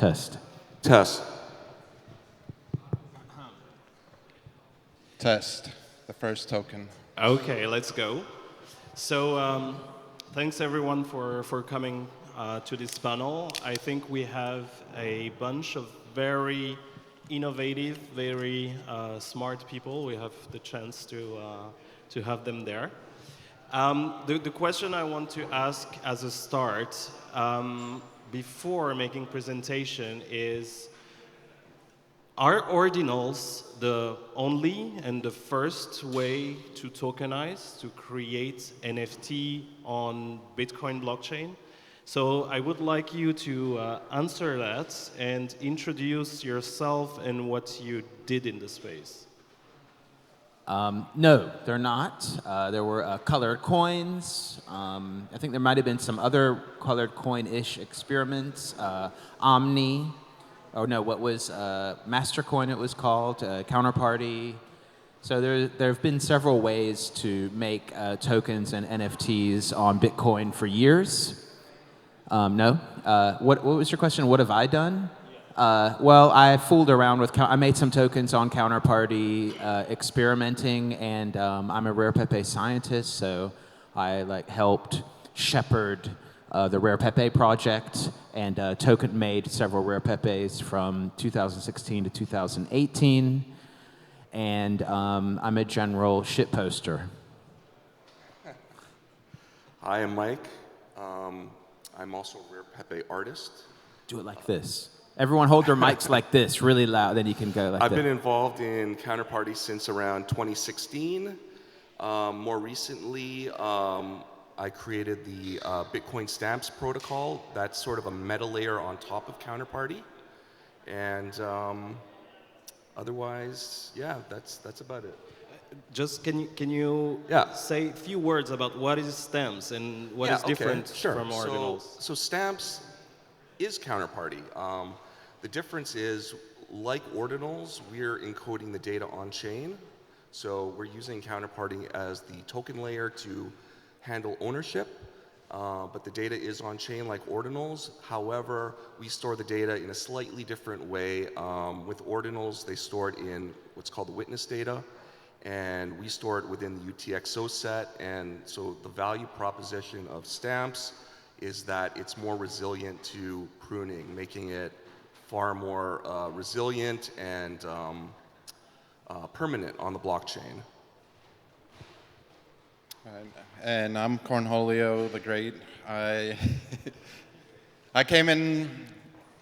test. Test. Test, the first token. Okay, let's go. So thanks everyone for coming to this panel. I think we have a bunch of very innovative, very smart people. We have the chance to have them there. The question I want to ask as a start, before making presentation is, are ordinals the only and the first way to tokenize, to create NFT on Bitcoin blockchain? So I would like you to answer that and introduce yourself and what you did in the space. No, they're not. There were colored coins. I think there might have been some other colored coin-ish experiments. Omni. Oh no, what was Mastercoin it was called, Counterparty. So there have been several ways to make tokens and NFTs on Bitcoin for years. No? What was your question? What have I done? Well, I fooled around with, I made some tokens on Counterparty experimenting, and I'm a Rare Pepe scientist, so I helped shepherd the Rare Pepe project, and made several Rare Pepes from 2016 to 2018, and I'm a general shitposter. Hi, I'm Mike. I'm also a Rare Pepe artist. Do it like this. Everyone hold their mics like this, really loud, then you can go like that. I've been involved in Counterparty since around 2016. More recently, I created the Bitcoin stamps protocol. That's sort of a meta layer on top of Counterparty. And otherwise, yeah, that's about it. Just can you say a few words about what is stamps and what is different from ordinals? So stamps is Counterparty. The difference is, like ordinals, we're encoding the data on chain. So we're using Counterparty as the token layer to handle ownership, but the data is on chain like ordinals. However, we store the data in a slightly different way. With ordinals, they store it in what's called the witness data, and we store it within the UTXO set. And so the value proposition of stamps is that it's more resilient to pruning, making it far more resilient and permanent on the blockchain. And I'm Cornholio the Great. I came in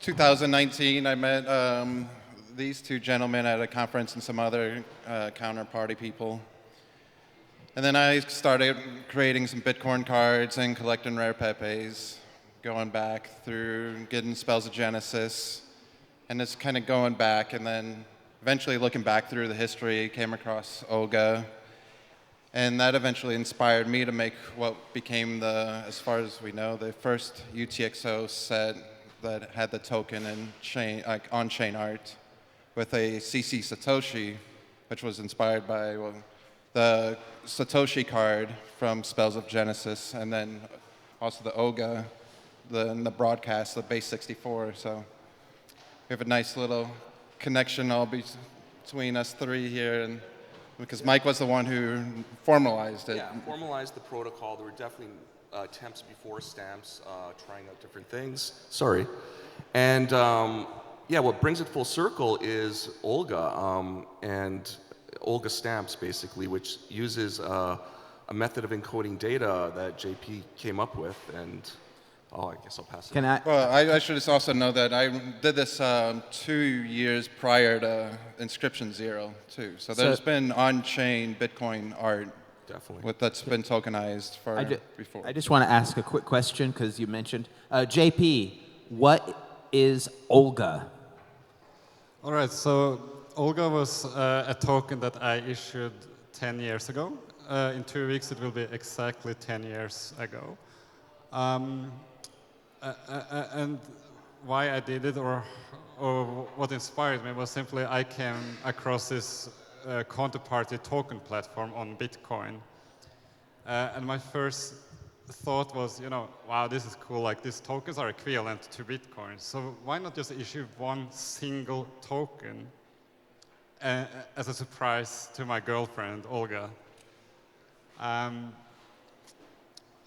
2019. I met these two gentlemen at a conference and some other Counterparty people. And then I started creating some Bitcoin cards and collecting Rare Pepes, going back through getting Spells of Genesis, and just kind of going back, and then eventually looking back through the history, came across Olga. And that eventually inspired me to make what became the, as far as we know, the first UTXO set that had the token and chain, on-chain art with a CC Satoshi, which was inspired by the Satoshi card from Spells of Genesis, and then also the Olga, the broadcast, the base 64. So we have a nice little connection all between us three here, and because Mike was the one who formalized it. Yeah, formalized the protocol. There were definitely attempts before stamps, trying out different things. Sorry. And yeah, what brings it full circle is Olga, and Olga stamps, basically, which uses a method of encoding data that JP came up with. And I guess I'll pass it. Can I? Well, I should just also know that I did this 2 years prior to Inscription 0, too. So there's been on-chain Bitcoin art that's been tokenized for before. I just want to ask a quick question because you mentioned. JP, what is Olga? All right, so Olga was a token that I issued 10 years ago. In 2 weeks, it will be exactly 10 years ago. And why I did it, or what inspired me, was simply I came across this counterparty token platform on Bitcoin. And my first thought was, wow, this is cool. Like these tokens are equivalent to Bitcoin. So why not just issue one single token as a surprise to my girlfriend, Olga?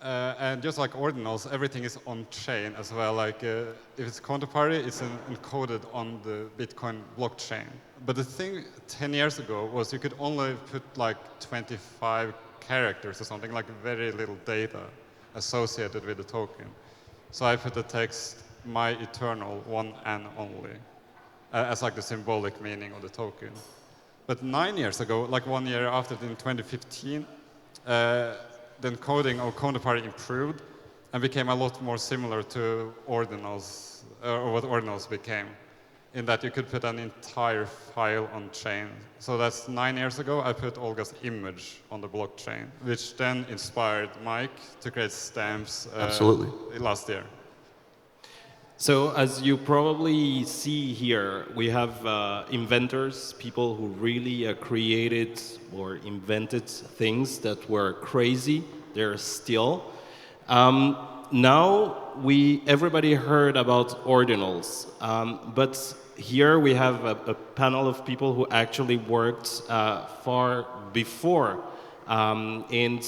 And just like ordinals, everything is on-chain as well. Like if it's counterparty, it's encoded on the Bitcoin blockchain. But the thing 10 years ago was you could only put like 25 characters or something, like very little data associated with the token. So I put the text, my eternal one and only, as like the symbolic meaning of the token. But 9 years ago, like 1 year after, in 2015, the encoding of counterparty improved and became a lot more similar to ordinals, or what ordinals became, in that you could put an entire file on chain. So that's 9 years ago, I put Olga's image on the blockchain, which then inspired Mike to create stamps Absolutely. last year. So as you probably see here, we have inventors, people who really created or invented things that were crazy. They're still. Now everybody heard about ordinals, but here we have a panel of people who actually worked far before, and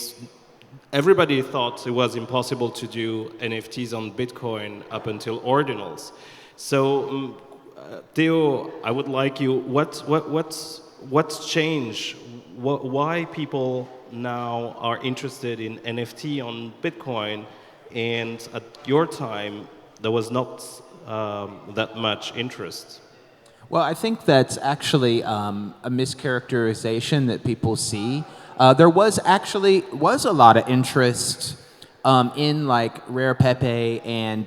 everybody thought it was impossible to do NFTs on Bitcoin up until ordinals. So, Theo, I would like you. What's changed? Why people now are interested in NFT on Bitcoin, and at your time there was not that much interest? Well, I think that's actually a mischaracterization that people see. There was a lot of interest in like Rare Pepe and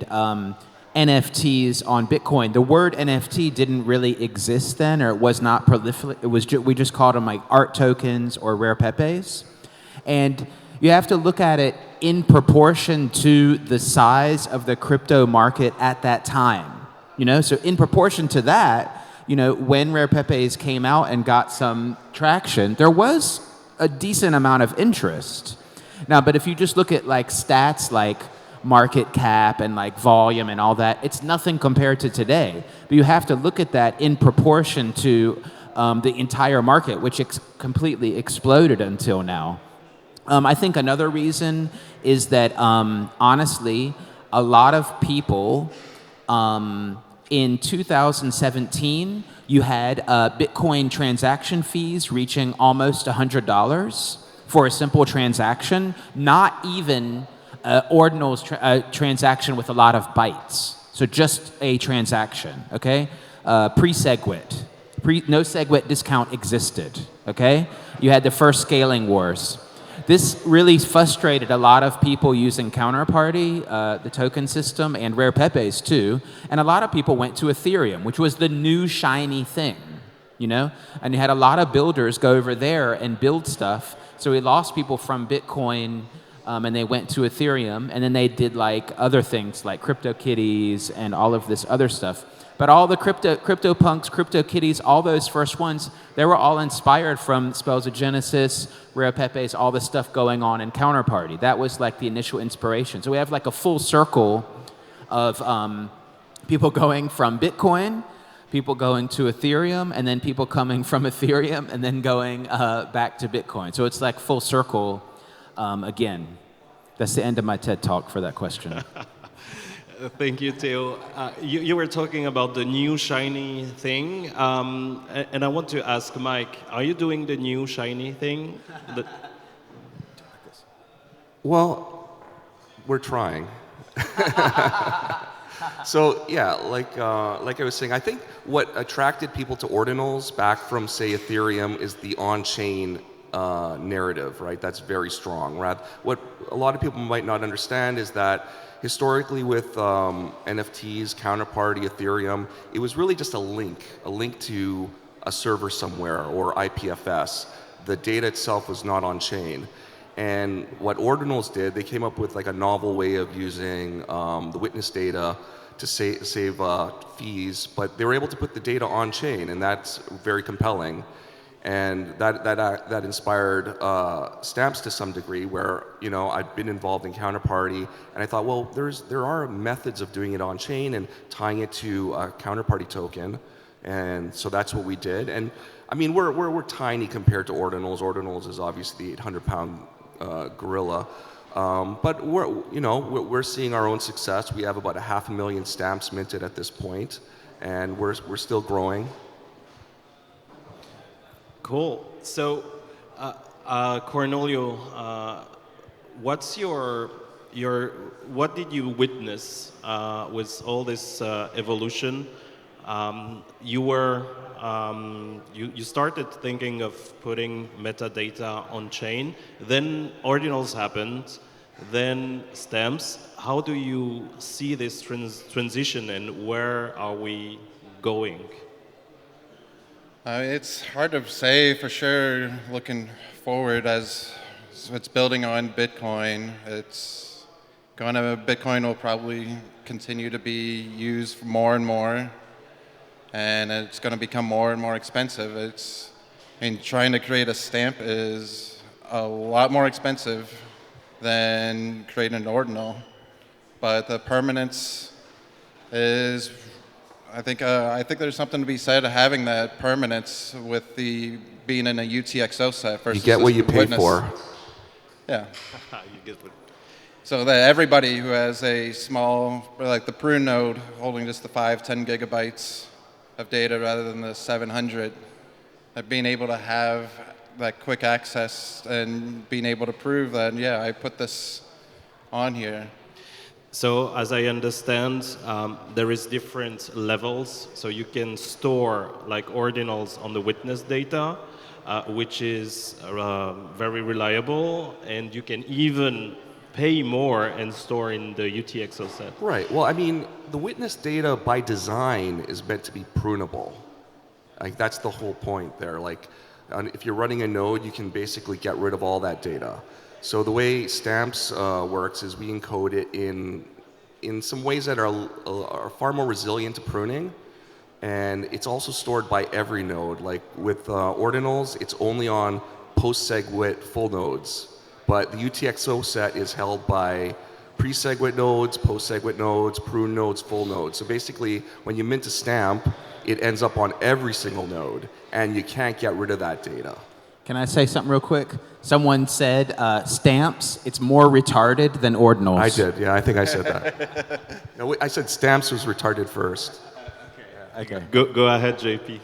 NFTs on Bitcoin. The word NFT didn't really exist then, or it was not prolific. It was we just called them like art tokens or Rare Pepes, and you have to look at it in proportion to the size of the crypto market at that time. So in proportion to that, when Rare Pepes came out and got some traction, there was a decent amount of interest. Now, but if you just look at like stats like market cap and like volume and all that, it's nothing compared to today. But you have to look at that in proportion to the entire market, which completely exploded until now. I think another reason is that honestly, a lot of people in 2017, you had Bitcoin transaction fees reaching almost $100 for a simple transaction, not even ordinal transaction with a lot of bytes. So just a transaction, okay? Pre-SegWit. No SegWit discount existed, okay? You had the first scaling wars. This really frustrated a lot of people using Counterparty, the token system, and Rare Pepes too. And a lot of people went to Ethereum, which was the new shiny thing, And you had a lot of builders go over there and build stuff. So we lost people from Bitcoin, and they went to Ethereum, and then they did like other things like CryptoKitties and all of this other stuff. But all the CryptoPunks, CryptoKitties, all those first ones, they were all inspired from Spells of Genesis, Rare Pepes, all the stuff going on in Counterparty. That was like the initial inspiration. So we have like a full circle of people going from Bitcoin, people going to Ethereum, and then people coming from Ethereum and then going back to Bitcoin. So it's like full circle again. That's the end of my TED Talk for that question. Thank you, Theo. You were talking about the new shiny thing, and I want to ask Mike, are you doing the new shiny thing? Well, we're trying. So yeah, like I was saying, I think what attracted people to ordinals back from, say, Ethereum is the on-chain narrative, right? That's very strong. What a lot of people might not understand is that historically with NFTs, Counterparty, Ethereum, it was really just a link to a server somewhere or IPFS. The data itself was not on chain. And what ordinals did, they came up with like a novel way of using the witness data to save fees, but they were able to put the data on chain, and that's very compelling. And that inspired Stamps to some degree, where I'd been involved in Counterparty, and I thought, well, there are methods of doing it on chain and tying it to a Counterparty token, and so that's what we did. And I mean, we're tiny compared to Ordinals. Ordinals is obviously the 800-pound gorilla, but we're seeing our own success. We have about 500,000 stamps minted at this point, and we're still growing. Cool. So, Cornholio, what's what did you witness with all this evolution? You started thinking of putting metadata on chain, then ordinals happened, then stamps. How do you see this transition, and where are we going? It's hard to say for sure looking forward as it's building on Bitcoin. Bitcoin will probably continue to be used more and more, and it's going to become more and more expensive. Trying to create a stamp is a lot more expensive than creating an ordinal, but the permanence is. I think there's something to be said of having that permanence with being in a UTXO set versus you get what you pay for. Yeah. You get what. So that everybody who has a small, like the Prune node, holding just the 5-10 gigabytes of data rather than the 700, being able to have that quick access and being able to prove that, yeah, I put this on here. So, as I understand, there is different levels. So you can store like ordinals on the witness data, which is very reliable, and you can even pay more and store in the UTXO set. Right. Well, I mean, the witness data by design is meant to be prunable. Like, that's the whole point there. Like, if you're running a node, you can basically get rid of all that data. So the way Stamps works is we encode it in some ways that are far more resilient to pruning, and it's also stored by every node. Like with ordinals, it's only on post-SegWit full nodes, but the UTXO set is held by pre-SegWit nodes, post-SegWit nodes, prune nodes, full nodes. So basically, when you mint a stamp, it ends up on every single node, and you can't get rid of that data. Can I say something real quick? Someone said stamps, it's more retarded than ordinals. I did, yeah, I think I said that. No, I said stamps was retarded first. Okay. Go ahead, JP.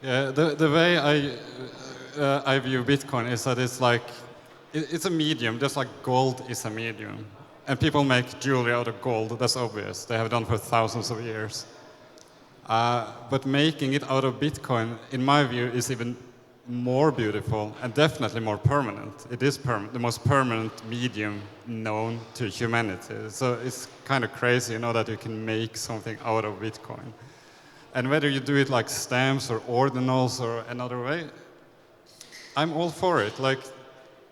Yeah, the way I view Bitcoin is that it's a medium, just like gold is a medium. And people make jewelry out of gold, that's obvious. They have done for thousands of years. But making it out of Bitcoin, in my view, is even more beautiful and definitely more permanent. It is the most permanent medium known to humanity. So it's kind of crazy, that you can make something out of Bitcoin. And whether you do it like stamps or ordinals or another way, I'm all for it. Like,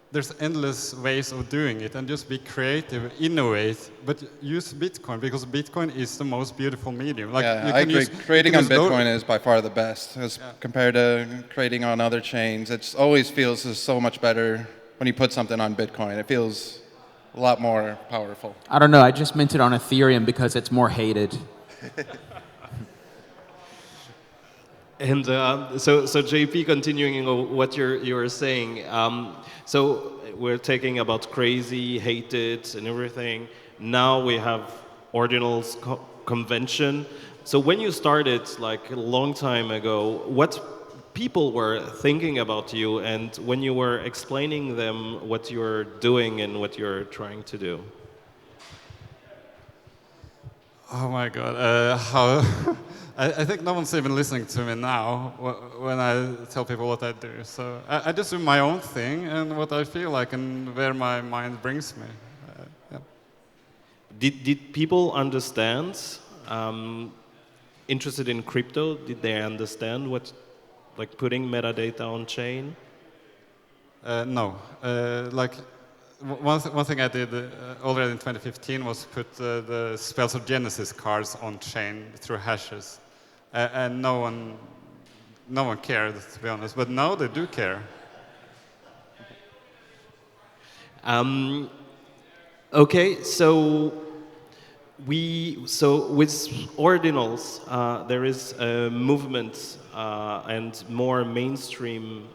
there's endless ways of doing it, and just be creative, innovate, but use Bitcoin, because Bitcoin is the most beautiful medium. Like, yeah, I agree. Creating on Bitcoin is by far the best as compared to creating on other chains. It always feels so much better when you put something on Bitcoin. It feels a lot more powerful. I don't know. I just minted on Ethereum because it's more hated. And so JP, continuing what you're saying, so we're talking about crazy, hated, and everything. Now we have ordinals convention. So when you started, like a long time ago, what people were thinking about you, and when you were explaining them what you're doing and what you're trying to do? Oh my God, I think no one's even listening to me now when I tell people what I do. So I just do my own thing and what I feel like and where my mind brings me. Yeah. Did people understand, interested in crypto, did they understand what, like putting metadata on chain? No. One thing I did already in 2015 was put the Spells of Genesis cards on chain through hashes. And no one no one cared, to be honest. But now they do care. Okay, so with ordinals, there is a movement and more mainstream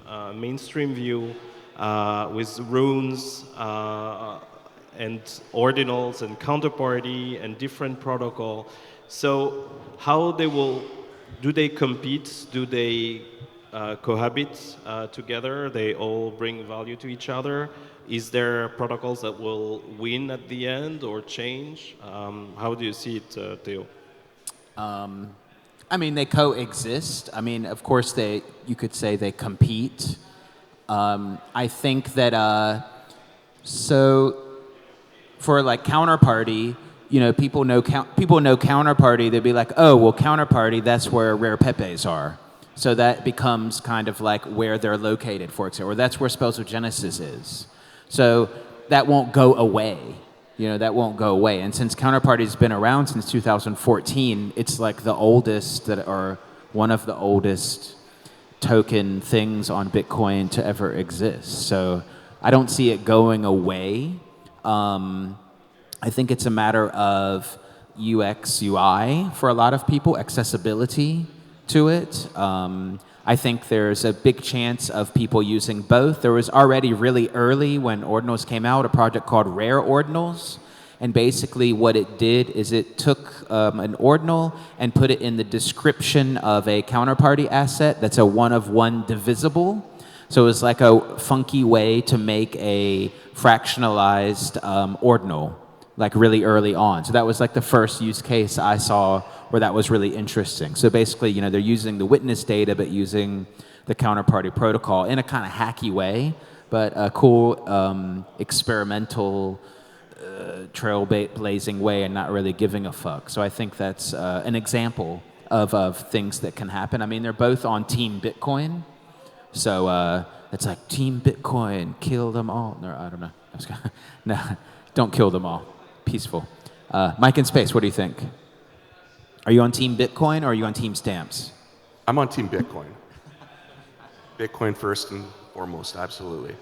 view with runes and ordinals and counterparty and different protocol. So how do they compete? Do they cohabit together? They all bring value to each other? Is there protocols that will win at the end or change? How do you see it, Theo? I mean, they coexist. I mean, of course, you could say they compete. I think that so for like counterparty, you know, people know counterparty. They'd be like, oh, well, counterparty, that's where rare pepes are. So that becomes kind of like where they're located, for example, or that's where Spells of Genesis is. So that won't go away. You know, that won't go away. And since Counterparty's been around since 2014, it's like the oldest or one of the oldest token things on Bitcoin to ever exist. So I don't see it going away. I think it's a matter of UX, UI for a lot of people, accessibility to it. I think there's a big chance of people using both. There was already really early when Ordinals came out, a project called Rare Ordinals. And basically what it did is it took an ordinal and put it in the description of a counterparty asset that's a one-of-one divisible. So it was like a funky way to make a fractionalized ordinal, like really early on. So that was like the first use case I saw where that was really interesting. So basically, you know, they're using the witness data, but using the counterparty protocol in a kind of hacky way, but a cool experimental trailblazing way and not really giving a fuck. So I think that's an example of things that can happen. I mean, they're both on Team Bitcoin. So it's like Team Bitcoin, kill them all. No, I don't know. No, don't kill them all. Peaceful. Mike in Space, what do you think? Are you on Team Bitcoin or are you on Team Stamps? I'm on Team Bitcoin. Bitcoin first and foremost, absolutely.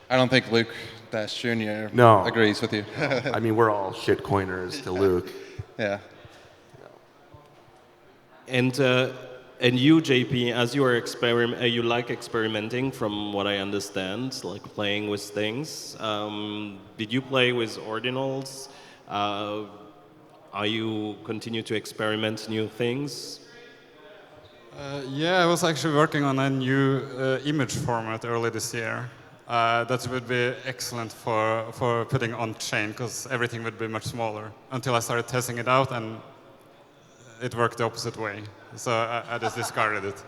I don't think Luke Dash Jr. No. agrees with you. I mean, we're all shitcoiners to Luke. Yeah. And you, JP, as you are you like experimenting, from what I understand, like playing with things. Did you play with ordinals? Are you continue to experiment new things? Yeah, I was actually working on a new image format early this year. That would be excellent for putting on chain, because everything would be much smaller. Until I started testing it out, and it worked the opposite way. So I just discarded it.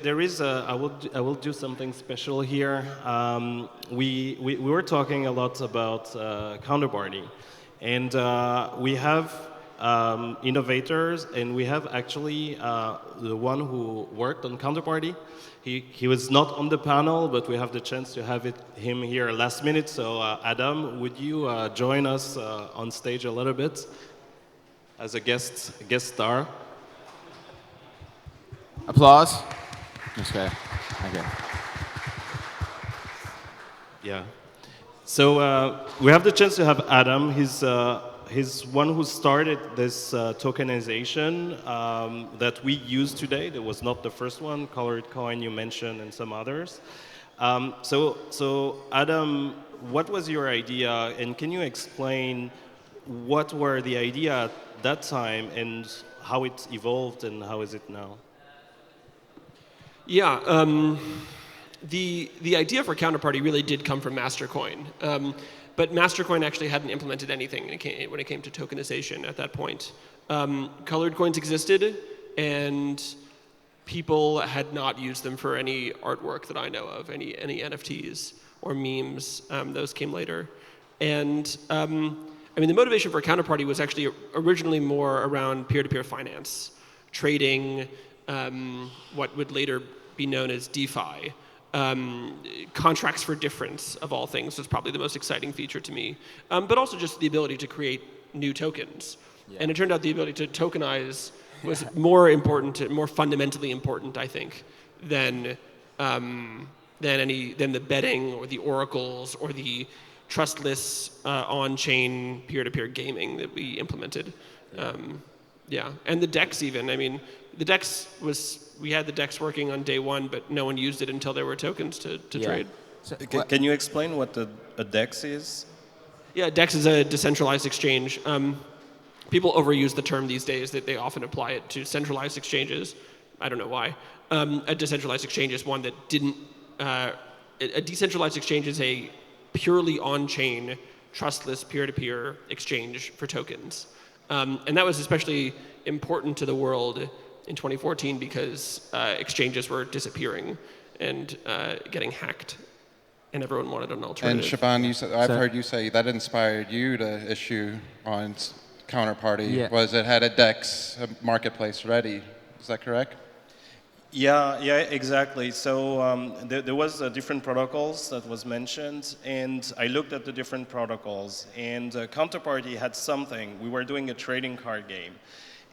There is I will do something special here. We were talking a lot about counterparty, and we have innovators, and we have actually the one who worked on counterparty. He was not on the panel, but we have the chance to have him here last minute. So Adam, would you join us on stage a little bit as a guest star? Applause. Okay. Okay. Yeah. So we have the chance to have Adam. He's one who started this tokenization that we use today. That was not the first one. Colored Coin you mentioned, and some others. So Adam, what was your idea, and can you explain what were the idea at that time and how it evolved and how is it now? Yeah, the idea for Counterparty really did come from Mastercoin. But Mastercoin actually hadn't implemented anything when it came to tokenization at that point. Colored coins existed, and people had not used them for any artwork that I know of, any NFTs or memes. Those came later. And I mean, the motivation for Counterparty was actually originally more around peer-to-peer finance, trading, what would later be known as DeFi. Contracts for difference, of all things, was probably the most exciting feature to me. But also just the ability to create new tokens. Yeah. And it turned out the ability to tokenize was more important, more fundamentally important, I think, than the betting or the oracles or the trustless on-chain peer-to-peer gaming that we implemented. And the DEX even. I mean, we had the DEX working on day one, but no one used it until there were tokens to trade. So, Can you explain what a DEX is? Yeah, DEX is a decentralized exchange. People overuse the term these days that they often apply it to centralized exchanges. I don't know why. A decentralized exchange is one that didn't. A decentralized exchange is a purely on-chain, trustless peer-to-peer exchange for tokens. And that was especially important to the world in 2014 because exchanges were disappearing and getting hacked, and everyone wanted an alternative. And Shaban, I've heard you say that inspired you to issue on Counterparty. Yeah. Was it had a DEX marketplace ready? Is that correct? Yeah, exactly. So there was different protocols that was mentioned, and I looked at the different protocols, and Counterparty had something. We were doing a trading card game,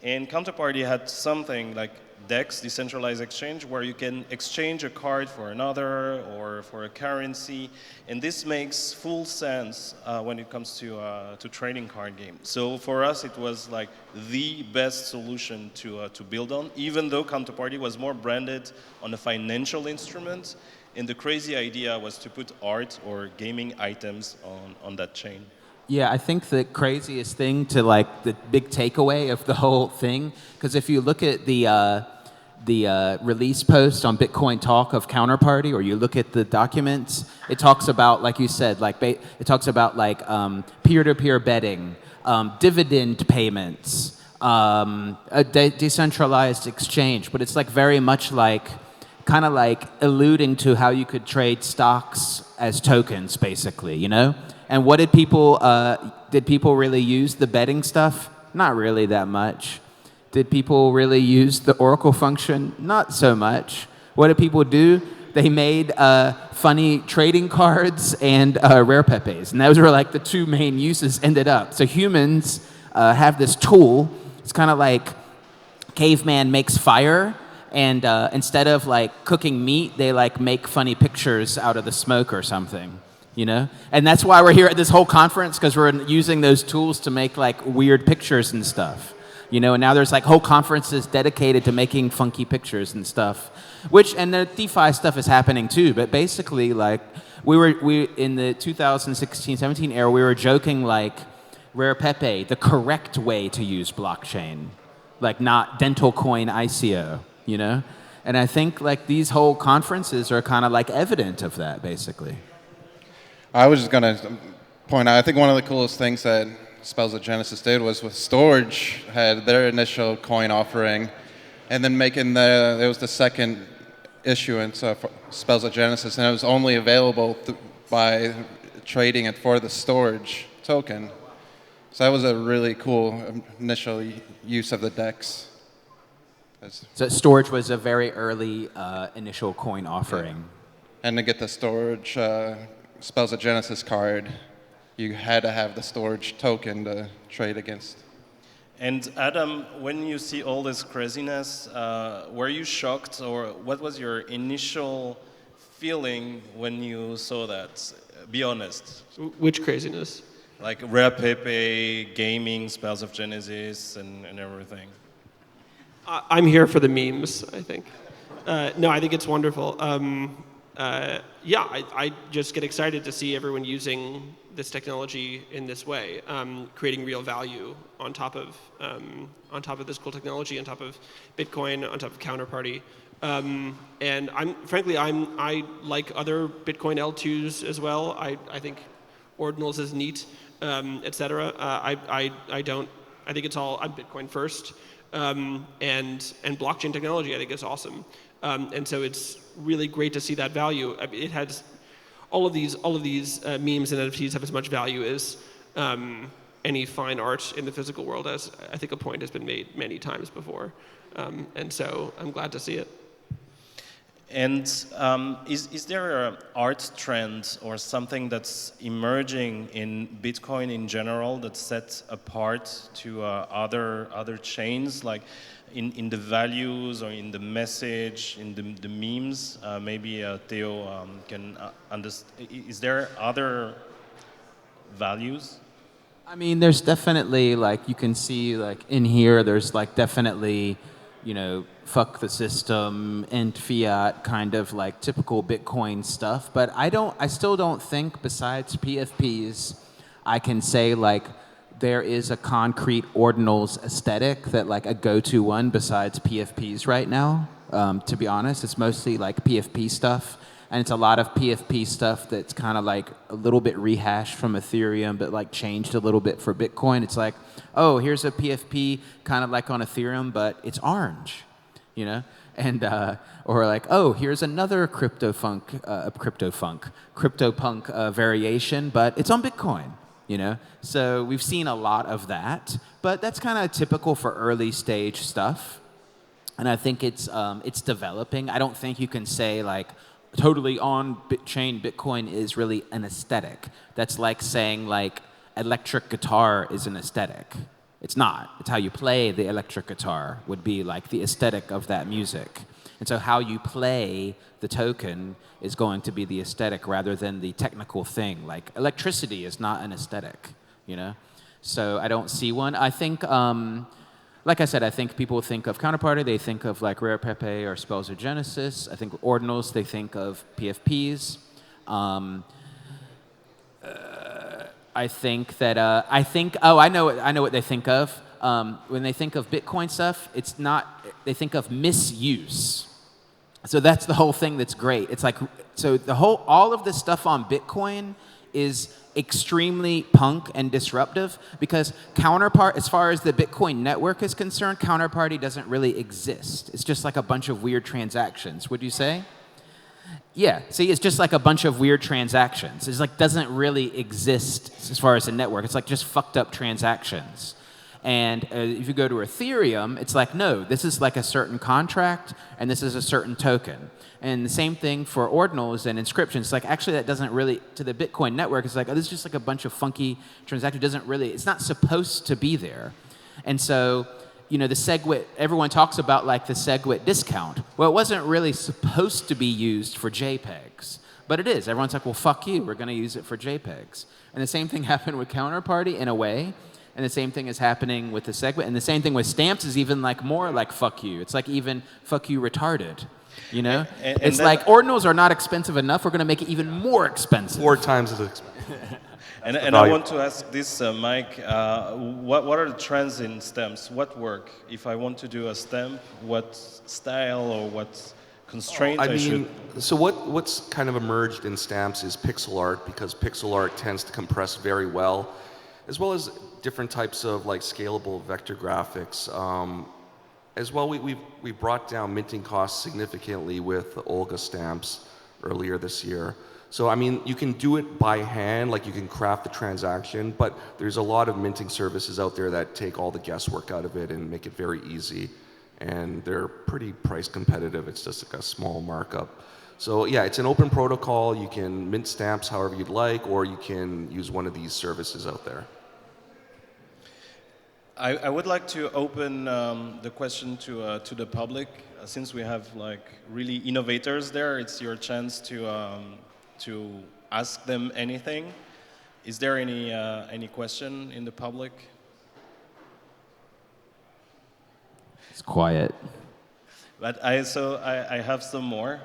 and Counterparty had something like DEX, decentralized exchange, where you can exchange a card for another or for a currency, and this makes full sense when it comes to trading card game. So for us, it was like the best solution to build on, even though Counterparty was more branded on a financial instrument, and the crazy idea was to put art or gaming items on that chain. Yeah, I think the craziest thing to like the big takeaway of the whole thing, because if you look at the release post on Bitcoin Talk of Counterparty, or you look at the documents, it talks about, like you said, like it talks about like peer-to-peer betting, dividend payments, a decentralized exchange, but it's like very much like kind of like alluding to how you could trade stocks as tokens, basically, you know? And what did people really use the betting stuff? Not really that much. Did people really use the Oracle function? Not so much. What did people do? They made funny trading cards and rare pepes. And those were like the two main uses ended up. So humans have this tool. It's kind of like caveman makes fire. And instead of like cooking meat, they like make funny pictures out of the smoke or something. You know? And that's why we're here at this whole conference, because we're using those tools to make like weird pictures and stuff. You know, and now there's like whole conferences dedicated to making funky pictures and stuff, and the DeFi stuff is happening too. But basically, like we in the 2016-17 era, we were joking like Rare Pepe, the correct way to use blockchain, like not dental coin ICO. You know, and I think like these whole conferences are kind of like evident of that, basically. I was just gonna point out, I think one of the coolest things that Spells of Genesis did was with Storage had their initial coin offering, and then there was the second issuance of Spells of Genesis, and it was only available by trading it for the Storage token. So that was a really cool initial use of the DEX. So Storage was a very early initial coin offering. Yeah. And to get the Storage Spells of Genesis card, you had to have the Storage token to trade against. And Adam, when you see all this craziness, were you shocked, or what was your initial feeling when you saw that? Be honest. Which craziness? Like Rare Pepe, gaming, Spells of Genesis, and everything. I'm here for the memes, I think. No, I think it's wonderful. I just get excited to see everyone using this technology in this way, creating real value on top of this cool technology, on top of Bitcoin, on top of Counterparty. And I like other Bitcoin L2s as well. I think ordinals is neat, etc. I think it's all, I'm Bitcoin first. And blockchain technology, I think, is awesome. And so it's really great to see that value. I mean, it has all of these memes and NFTs have as much value as any fine art in the physical world, as I think a point has been made many times before. And so I'm glad to see it. And is there an art trend or something that's emerging in Bitcoin in general that sets apart to other chains, like in the values or in the message, in the memes? Maybe Theo can understand. Is there other values? I mean, there's definitely like you can see like in here. There's like definitely, you know, fuck the system and fiat kind of like typical Bitcoin stuff. But I still don't think besides PFPs, I can say like there is a concrete ordinals aesthetic that like a go-to one besides PFPs right now. To be honest, it's mostly like PFP stuff. And it's a lot of PFP stuff that's kind of like a little bit rehashed from Ethereum, but like changed a little bit for Bitcoin. It's like, oh, here's a PFP kind of like on Ethereum, but it's orange, you know? And, or like, oh, here's another CryptoPunk variation, but it's on Bitcoin, you know? So we've seen a lot of that, but that's kind of typical for early stage stuff. And I think it's developing. I don't think you can say like, totally on chain Bitcoin is really an aesthetic. That's like saying like electric guitar is an aesthetic. It's not. It's how you play the electric guitar would be like the aesthetic of that music. And so how you play the token is going to be the aesthetic rather than the technical thing. Like electricity is not an aesthetic, you know? So I don't see one. I think like I said, I think people think of Counterparty, they think of like Rare Pepe or Spells of Genesis. I think ordinals, they think of PFPs. I think that, oh, I know what they think of. When they think of Bitcoin stuff, it's not, they think of misuse. So that's the whole thing that's great. It's like, so all of the stuff on Bitcoin is extremely punk and disruptive because as far as the Bitcoin network is concerned, Counterparty doesn't really exist. It's just like a bunch of weird transactions, would you say? Yeah, see, it's just like a bunch of weird transactions. It's like doesn't really exist as far as a network. It's like just fucked up transactions. And if you go to Ethereum, it's like, no, this is like a certain contract and this is a certain token. And the same thing for ordinals and inscriptions. Like, actually, that doesn't really, to the Bitcoin network, it's like, oh, this is just like a bunch of funky transactions. It doesn't really, it's not supposed to be there. And so, you know, the SegWit, everyone talks about like the SegWit discount. Well, it wasn't really supposed to be used for JPEGs, but it is. Everyone's like, well, fuck you, we're going to use it for JPEGs. And the same thing happened with Counterparty in a way. And the same thing is happening with the SegWit. And the same thing with stamps is even like more like fuck you. It's like even fuck you retarded. You know? It's like ordinals are not expensive enough. We're going to make it even more expensive. 4 times as expensive. And I want to ask this, Mike, what are the trends in stamps? What work? If I want to do a stamp, what style or what constraint I should? So what's kind of emerged in stamps is pixel art, because pixel art tends to compress very well, as well as different types of like scalable vector graphics. As well, we brought down minting costs significantly with Olga stamps earlier this year. So I mean, you can do it by hand, like you can craft the transaction, but there's a lot of minting services out there that take all the guesswork out of it and make it very easy. And they're pretty price competitive. It's just like a small markup. So yeah, it's an open protocol. You can mint stamps however you'd like, or you can use one of these services out there. I would like to open the question to the public. Since we have like really innovators there, it's your chance to ask them anything. Is there any question in the public? It's quiet. But I have some more.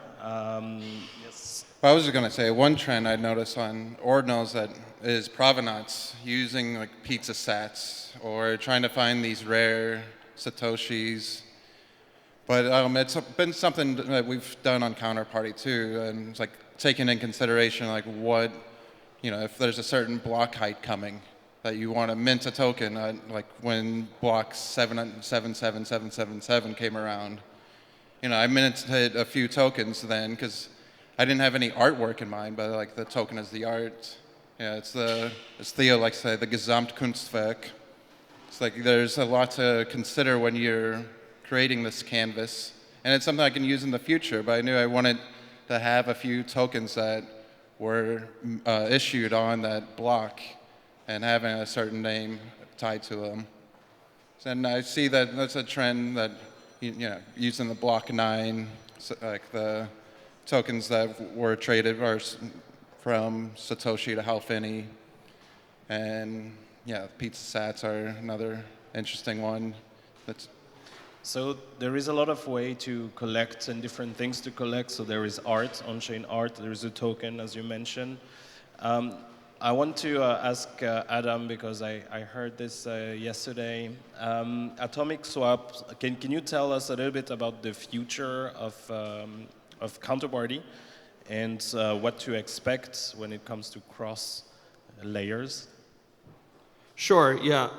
Yes. Well, I was just going to say, one trend I noticed on ordinals that is provenance, using like pizza sats or trying to find these rare Satoshis. But it's been something that we've done on Counterparty too, and it's like taking in consideration like what, you know, if there's a certain block height coming that you want to mint a token, like when block 777777 came around. You know, I minted a few tokens then because I didn't have any artwork in mind, but like the token is the art. Yeah, it's as Theo likes to say, the Gesamtkunstwerk. It's like there's a lot to consider when you're creating this canvas. and it's something I can use in the future, but I knew I wanted to have a few tokens that were issued on that block and having a certain name tied to them. And I see that that's a trend that, using the block 9, like the tokens that were traded are from Satoshi to Halfini. And yeah, pizza sats are another interesting one. So there is a lot of way to collect and different things to collect. So there is art, on-chain art. There is a token, as you mentioned. I want to ask Adam, because I heard this yesterday. Atomic swap, can you tell us a little bit about the future of counterparty and what to expect when it comes to cross layers? Sure, yeah.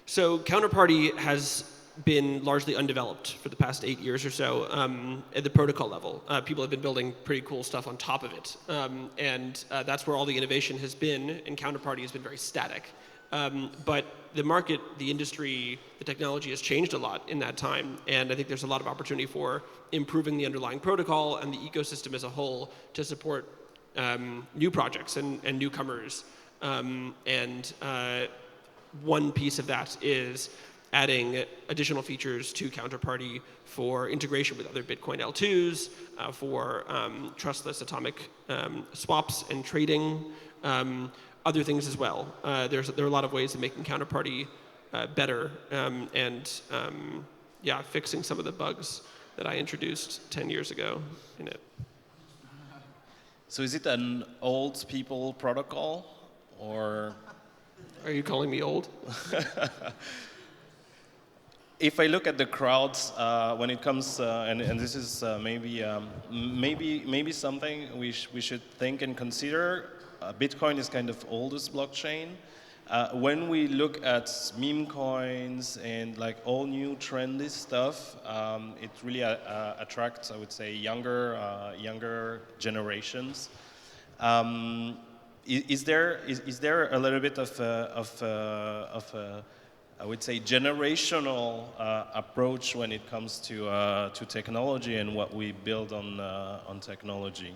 So Counterparty has been largely undeveloped for the past 8 years or so at the protocol level. People have been building pretty cool stuff on top of it. And that's where all the innovation has been, and Counterparty has been very static. But the market, the industry, the technology has changed a lot in that time, and I think there's a lot of opportunity for improving the underlying protocol and the ecosystem as a whole to support new projects and newcomers. One piece of that is adding additional features to Counterparty for integration with other Bitcoin L2s, for trustless atomic swaps and trading, other things as well. There are a lot of ways of making Counterparty better yeah, fixing some of the bugs that I introduced 10 years ago in it. So is it an old people protocol, or? Are you calling me old? If I look at the crowds when it comes, and this is maybe something we should think and consider. Bitcoin is kind of oldest blockchain. When we look at meme coins and like all new trendy stuff, it really attracts, I would say, younger generations. Is there a little bit of I would say generational approach when it comes to technology and what we build on technology?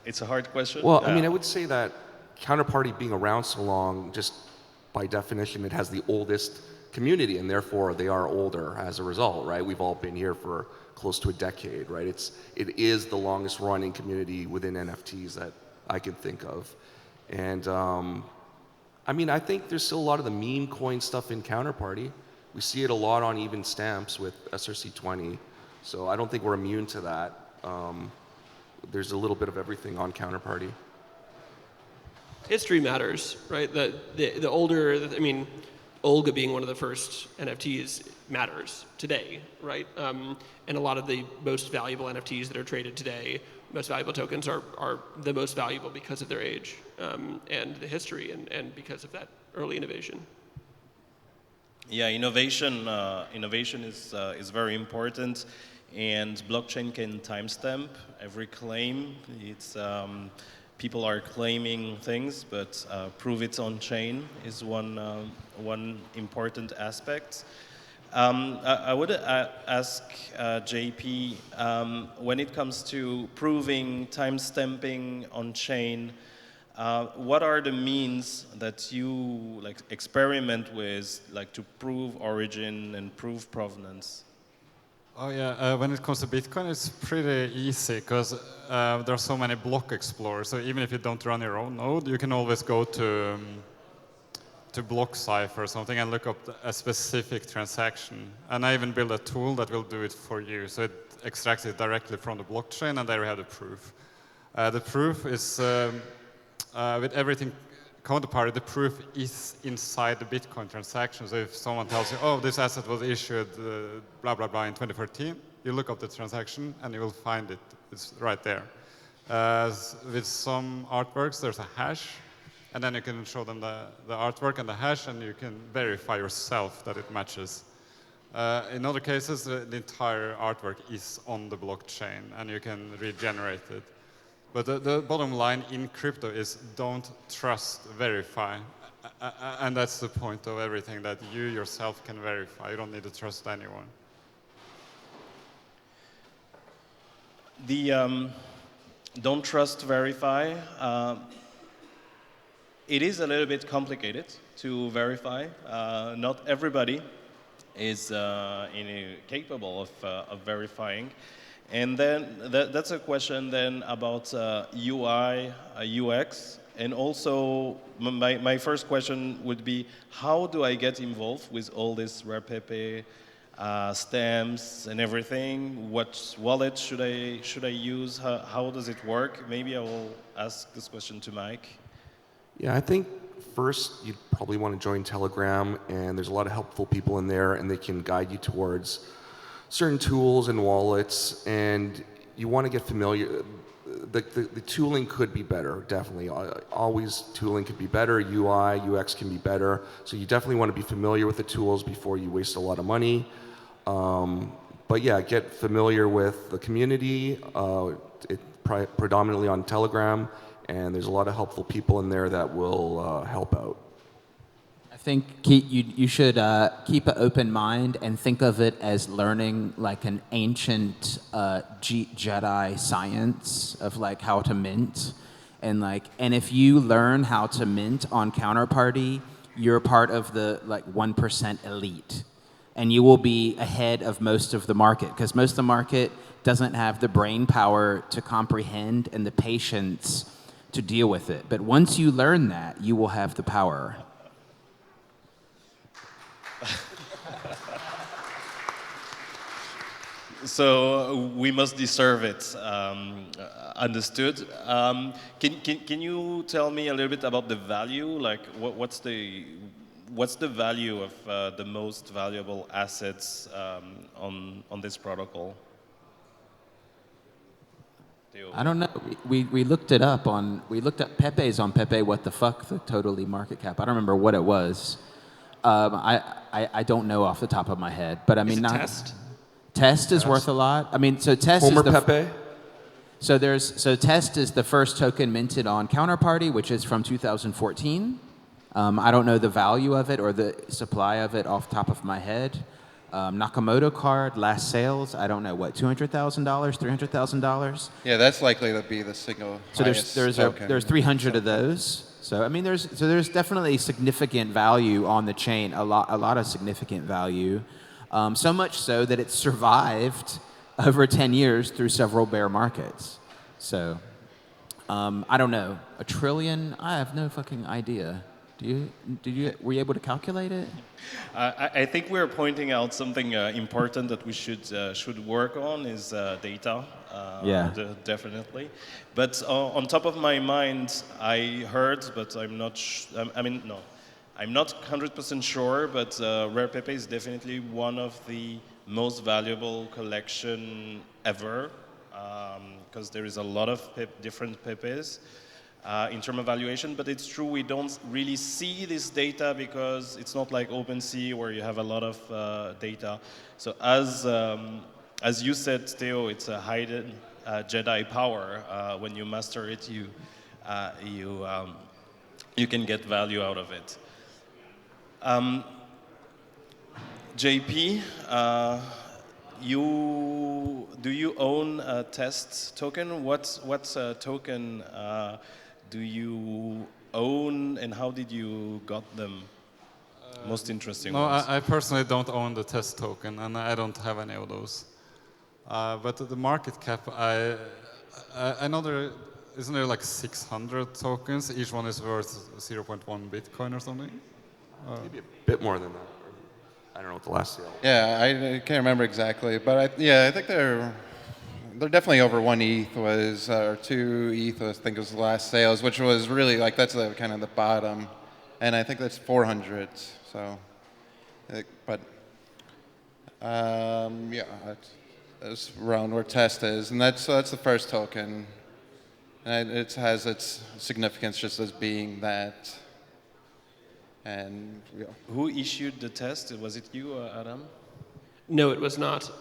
It's a hard question. Well, I mean, I would say that Counterparty being around so long, just by definition, it has the oldest community, and therefore they are older as a result, right? We've all been here for close to a decade, right? It is the longest running community within NFTs that I can think of. And I mean, I think there's still a lot of the meme coin stuff in Counterparty. We see it a lot on even stamps with SRC20. So I don't think we're immune to that. There's a little bit of everything on Counterparty. History matters, right? The older, I mean, Olga being one of the first NFTs matters today, right? And a lot of the most valuable NFTs that are traded today, most valuable tokens are the most valuable because of their age and the history and because of that early innovation. Yeah, innovation is very important, and blockchain can timestamp every claim. It's people are claiming things, but prove it's on chain is one important aspect. I would ask JP, when it comes to proving timestamping on chain, what are the means that you experiment with, to prove origin and prove provenance? Oh yeah, when it comes to Bitcoin, it's pretty easy because there are so many block explorers. So even if you don't run your own node, you can always go to BlockCypher or something and look up a specific transaction. And I even built a tool that will do it for you. So it extracts it directly from the blockchain, and there we have the proof. The proof is, with everything Counterparty, the proof is inside the Bitcoin transaction. So if someone tells you, oh, this asset was issued blah, blah, blah in 2014, you look up the transaction and you will find it. It's right there. With some artworks, there's a hash, and then you can show them the artwork and the hash, and you can verify yourself that it matches. In other cases, the entire artwork is on the blockchain, and you can regenerate it. But the bottom line in crypto is don't trust, verify. And that's the point of everything, that you yourself can verify. You don't need to trust anyone. The don't trust, verify. It is a little bit complicated to verify. Not everybody is capable of verifying. And then that's a question then about UI, UX. And also, my first question would be, how do I get involved with all this Rare Pepe stamps and everything? What wallet should I use? How does it work? Maybe I will ask this question to Mike. Yeah, I think first you'd probably want to join Telegram, and there's a lot of helpful people in there, and they can guide you towards certain tools and wallets, and you want to get familiar. The tooling could be better, definitely. Always tooling could be better, UI, UX can be better, so you definitely want to be familiar with the tools before you waste a lot of money. But yeah, get familiar with the community, predominantly on Telegram, and there's a lot of helpful people in there that will help out. I think you should keep an open mind and think of it as learning like an ancient Jedi science of like how to mint, and if you learn how to mint on Counterparty, you're part of the like 1% elite, and you will be ahead of most of the market, because most of the market doesn't have the brain power to comprehend and the patience to deal with it. But once you learn that, you will have the power. So we must deserve it. Understood. Can you tell me a little bit about the value? Like, what's the value of the most valuable assets on this protocol? I don't know. We looked it up we looked up Pepe's on Pepe. What the fuck? The totally market cap. I don't remember what it was. I don't know off the top of my head. But I mean, Is it Test? Test is worth a lot. I mean, so Test Homer is the Pepe? So Test is the first token minted on Counterparty, which is from 2014. I don't know the value of it or the supply of it off the top of my head. Nakamoto card, last sales, I don't know, what, $200,000, $300,000? Yeah, that's likely to be the single So highest token. there's 300 of those. So I mean, there's definitely significant value on the chain, a lot of significant value. So much so that it's survived over 10 years through several bear markets. So I don't know, $1 trillion? I have no fucking idea. Were you able to calculate it? I think we're pointing out something important that we should work on is data. Yeah. Definitely. But on top of my mind, I heard, but I'm not. I'm not 100% sure. But Rare Pepe is definitely one of the most valuable collection ever, because there is a lot of different Pepes. In terms of valuation, but it's true we don't really see this data because it's not like OpenSea where you have a lot of data. So as you said, Theo, it's a hidden Jedi power. When you master it, you can get value out of it. JP, do you own a test token? What token do you own, and how did you got them? Most interesting ones. I personally don't own the test token, and I don't have any of those. But the market cap, I know isn't there like 600 tokens? Each one is worth 0.1 Bitcoin or something? Maybe a bit more than that. I don't know what the last sale. Yeah, I can't remember exactly, but I think they're definitely over 1 ETH was, or 2 ETH I think was the last sales, which was really like, that's kind of the bottom. And I think that's 400, so, but yeah, that's around where Test is. And so that's the first token. And it has its significance just as being that. And yeah. Who issued the test? Was it you, Adam? No, it was not.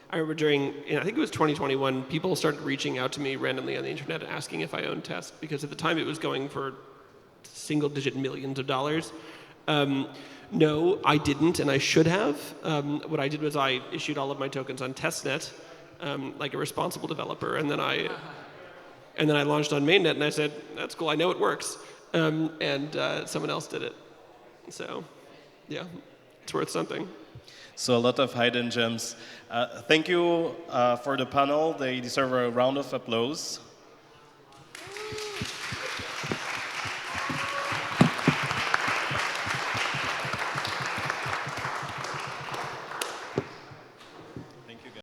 I remember I think it was 2021, people started reaching out to me randomly on the internet asking if I owned Test, because at the time it was going for single-digit millions of dollars. No, I didn't, and I should have. What I did was I issued all of my tokens on testnet, like a responsible developer, and then I launched on mainnet, and I said, "That's cool. I know it works," and someone else did it. So, yeah, it's worth something. So a lot of hidden gems. Thank you for the panel. They deserve a round of applause.